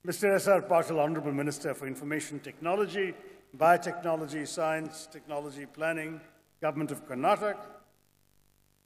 Mr. S.R. Patil, Honorable Minister for Information Technology, Biotechnology, Science, Technology, Planning, Government of Karnataka.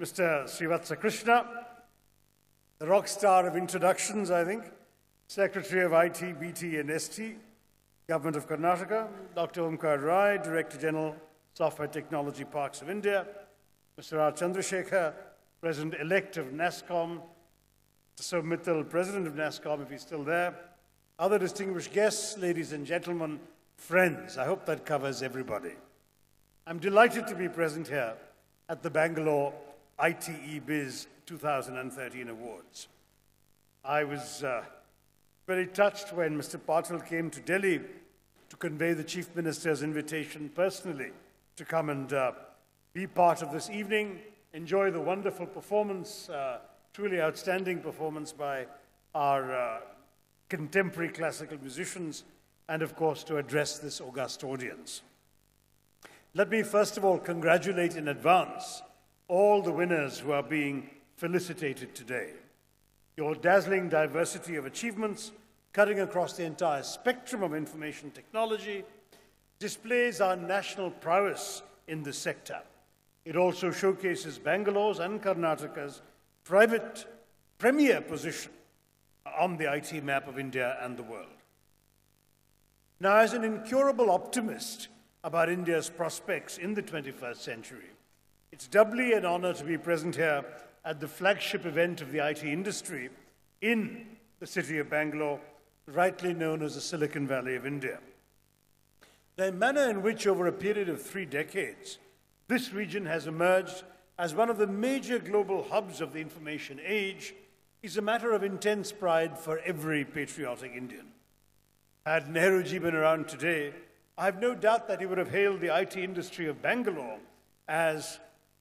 Mr. Srivatsa Krishna, the rock star of introductions, I think, Secretary of IT, BT and ST, Government of Karnataka. Dr. Omkar Rai, Director General, Software Technology Parks of India. Mr. R. Chandrasekhar, President-elect of NASSCOM. Mr. Mittal, President of NASSCOM, if he's still there. Other distinguished guests, ladies and gentlemen, friends, I hope that covers everybody. I'm delighted to be present here at the Bangalore ITE.Biz 2013 Awards. I was very touched when Mr. Patil came to Delhi to convey the Chief Minister's invitation personally to come and be part of this evening, enjoy the wonderful performance, truly outstanding performance by our contemporary classical musicians, and of course to address this august audience. Let me first of all congratulate in advance all the winners who are being felicitated today. Your dazzling diversity of achievements, cutting across the entire spectrum of information technology, displays our national prowess in this sector. It also showcases Bangalore's and Karnataka's premier position on the IT map of India and the world. Now, as an incurable optimist about India's prospects in the 21st century, it's doubly an honor to be present here at the flagship event of the IT industry in the city of Bangalore, rightly known as the Silicon Valley of India. The manner in which, over a period of 3 decades, this region has emerged as one of the major global hubs of the information age is a matter of intense pride for every patriotic Indian. Had Nehruji been around today, I have no doubt that he would have hailed the IT industry of Bangalore as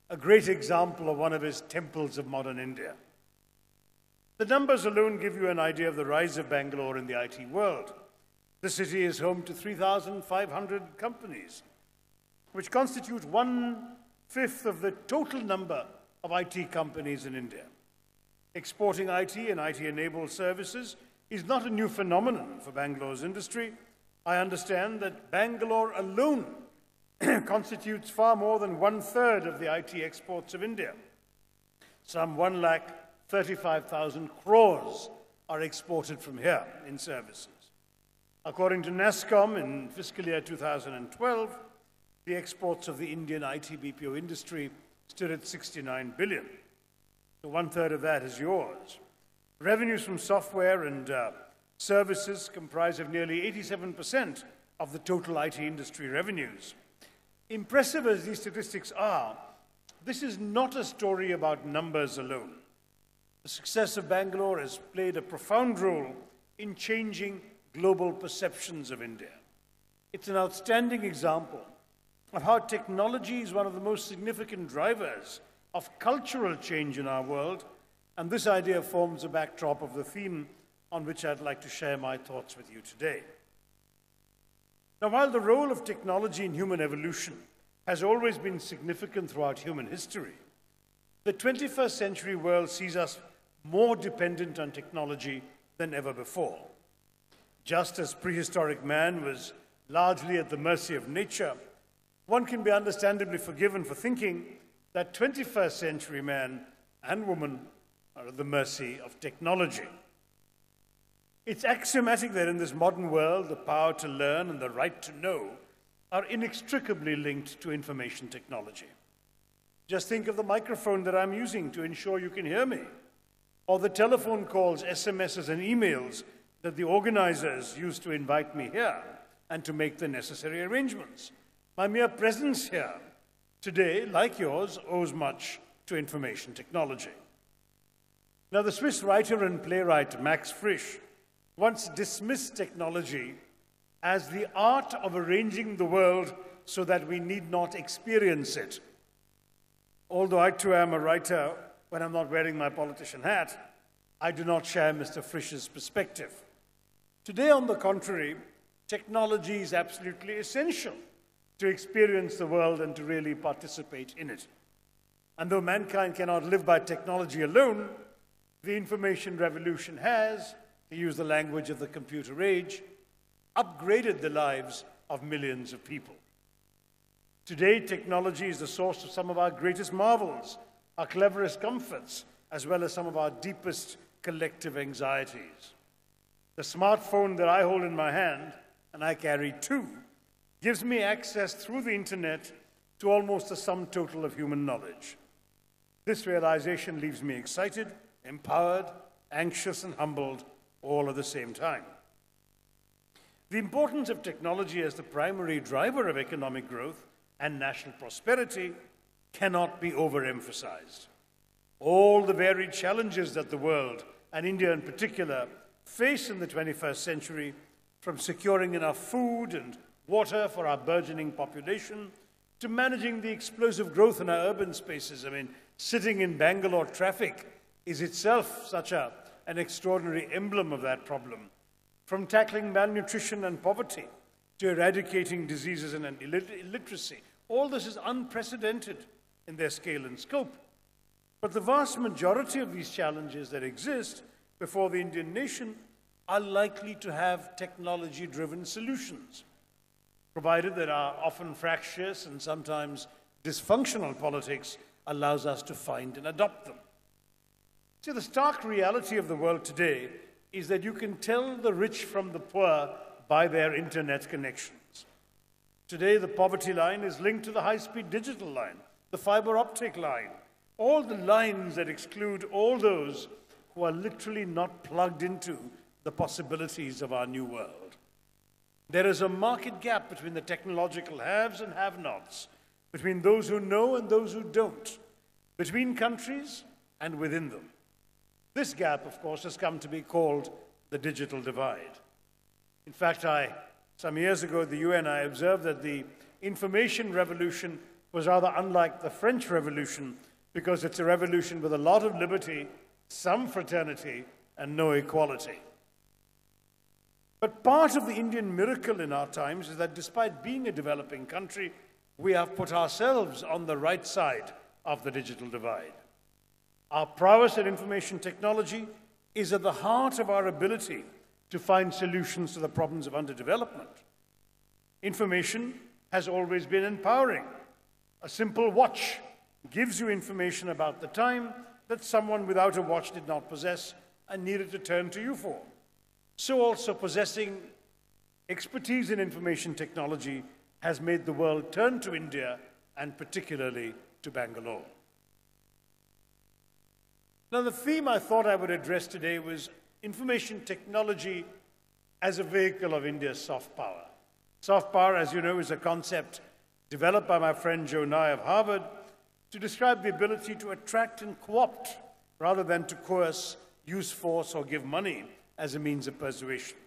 a great example of one of his temples of modern India. The numbers alone give you an idea of the rise of Bangalore in the IT world. The city is home to 3,500 companies, which constitute 1/5 of the total number of IT companies in India. Exporting IT and IT-enabled services is not a new phenomenon for Bangalore's industry. I understand that Bangalore alone constitutes far more than 1/3 of the IT exports of India. Some 1,35,000 crores are exported from here in services. According to NASSCOM, in fiscal year 2012, the exports of the Indian IT BPO industry stood at 69 billion. So 1/3 of that is yours. Revenues from software and services comprise of nearly 87% of the total IT industry revenues. Impressive as these statistics are, this is not a story about numbers alone. The success of Bangalore has played a profound role in changing global perceptions of India. It's an outstanding example of how technology is one of the most significant drivers of cultural change in our world, and this idea forms a backdrop of the theme on which I'd like to share my thoughts with you today. Now, while the role of technology in human evolution has always been significant throughout human history, the 21st century world sees us more dependent on technology than ever before. Just as prehistoric man was largely at the mercy of nature, one can be understandably forgiven for thinking that 21st century man and woman are at the mercy of technology. It's axiomatic that in this modern world, the power to learn and the right to know are inextricably linked to information technology. Just think of the microphone that I'm using to ensure you can hear me, or the telephone calls, SMSs, and emails that the organizers use to invite me here and to make the necessary arrangements. My mere presence here today, like yours, owes much to information technology. Now, the Swiss writer and playwright Max Frisch once dismissed technology as the art of arranging the world so that we need not experience it. Although I too am a writer when I'm not wearing my politician hat, I do not share Mr. Frisch's perspective. Today, on the contrary, technology is absolutely essential to experience the world and to really participate in it. And though mankind cannot live by technology alone, the information revolution has, to use the language of the computer age, upgraded the lives of millions of people. Today, technology is the source of some of our greatest marvels, our cleverest comforts, as well as some of our deepest collective anxieties. The smartphone that I hold in my hand, and I carry two, gives me access through the internet to almost the sum total of human knowledge. This realization leaves me excited, empowered, anxious, and humbled all at the same time. The importance of technology as the primary driver of economic growth and national prosperity cannot be overemphasized. All the varied challenges that the world, and India in particular, face in the 21st century, from securing enough food and water for our burgeoning population, to managing the explosive growth in our urban spaces. I mean, sitting in Bangalore traffic is itself such an extraordinary emblem of that problem. From tackling malnutrition and poverty to eradicating diseases and illiteracy, all this is unprecedented in their scale and scope. But the vast majority of these challenges that exist before the Indian nation are likely to have technology-driven solutions, provided that our often fractious and sometimes dysfunctional politics allows us to find and adopt them. See, the stark reality of the world today is that you can tell the rich from the poor by their internet connections. Today, the poverty line is linked to the high-speed digital line, the fiber optic line, all the lines that exclude all those who are literally not plugged into the possibilities of our new world. There is a market gap between the technological haves and have-nots, between those who know and those who don't, between countries and within them. This gap, of course, has come to be called the digital divide. In fact, some years ago at the UN, I observed that the information revolution was rather unlike the French Revolution because it's a revolution with a lot of liberty, some fraternity, and no equality. But part of the Indian miracle in our times is that despite being a developing country, we have put ourselves on the right side of the digital divide. Our prowess in information technology is at the heart of our ability to find solutions to the problems of underdevelopment. Information has always been empowering. A simple watch gives you information about the time that someone without a watch did not possess and needed to turn to you for. So also possessing expertise in information technology has made the world turn to India and particularly to Bangalore. Now, the theme I thought I would address today was information technology as a vehicle of India's soft power. Soft power, as you know, is a concept developed by my friend Joe Nye of Harvard to describe the ability to attract and co-opt rather than to coerce, use force, or give money as a means of persuasion.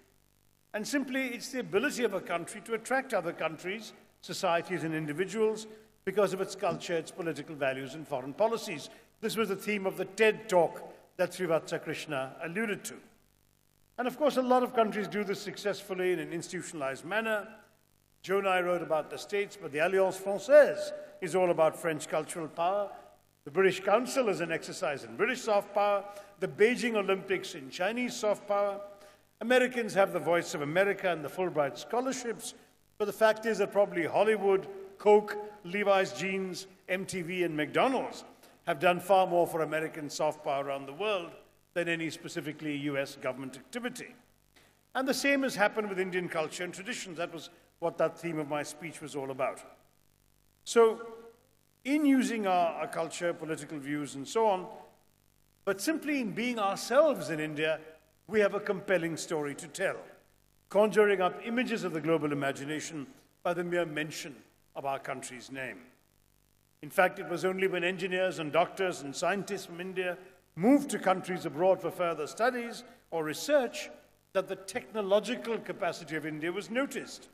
And simply, it's the ability of a country to attract other countries, societies, and individuals because of its culture, its political values, and foreign policies. This was the theme of the TED talk that Srivatsa Krishna alluded to. And of course, a lot of countries do this successfully in an institutionalized manner. Joe and I wrote about the States, but the Alliance Française is all about French cultural power. The British Council is an exercise in British soft power. The Beijing Olympics in Chinese soft power. Americans have the Voice of America and the Fulbright scholarships, but the fact is that probably Hollywood, Coke, Levi's jeans, MTV, and McDonald's have done far more for American soft power around the world than any specifically US government activity. And the same has happened with Indian culture and traditions. That was what that theme of my speech was all about. So, in using our culture, political views, and so on, but simply in being ourselves in India, we have a compelling story to tell, conjuring up images of the global imagination by the mere mention of our country's name. In fact, it was only when engineers and doctors and scientists from India moved to countries abroad for further studies or research that the technological capacity of India was noticed.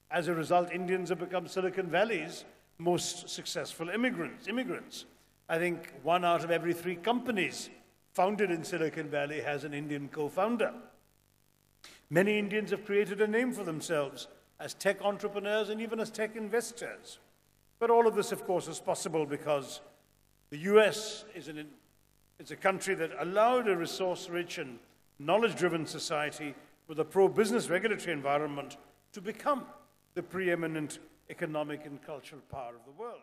As a result, Indians have become Silicon Valley's most successful immigrants. I think 1 out of every 3 companies founded in Silicon Valley has an Indian co-founder. Many Indians have created a name for themselves as tech entrepreneurs and even as tech investors. But all of this, of course, is possible because the US is a country that allowed a resource-rich and knowledge-driven society with a pro-business regulatory environment to become the preeminent economic and cultural power of the world.